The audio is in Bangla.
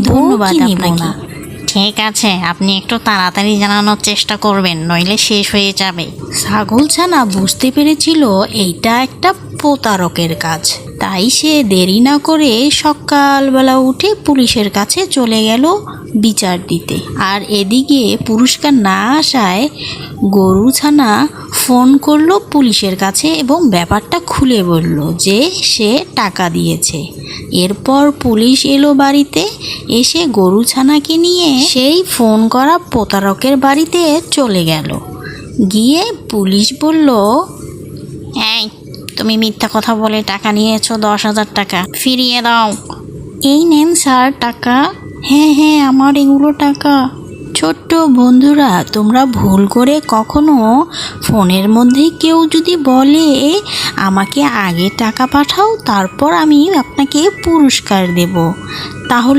ধন্যবাদ আপনাকে। ঠিক আছে, আপনি একটু তাড়াতাড়ি জানানোর চেষ্টা করবেন, নইলে শেষ হয়ে যাবে। ছাগলছানা বুঝতে পেরেছিল এইটা একটা প্রতারকের কাজ, তাই সে দেরি না করে সকালবেলা উঠে পুলিশের কাছে চলে গেল বিচার দিতে। আর এদিকে পুরস্কার না আসায় গরুছানা ফোন করলো পুলিশের কাছে এবং ব্যাপারটা খুলে বলল যে সে টাকা দিয়েছে। এরপর পুলিশ এলো বাড়িতে, এসে গরুছানাকে নিয়ে সেই ফোন করা প্রতারকের বাড়িতে চলে গেল। গিয়ে পুলিশ বলল, এই তুমি মিথ্যা কথা বলে টাকা নিয়েছো, 10,000 টাকা ফিরিয়ে দাও। এই নেন স্যার টাকা। হ্যাঁ, আমার এগুলো টাকা। ছোট্ট বন্ধুরা, তোমরা ভুল করে কখনো ফোনের মধ্যে কেউ যদি বলে আমাকে আগে টাকা পাঠাও, তারপর আমি আপনাকে পুরস্কার দেব, তাহলে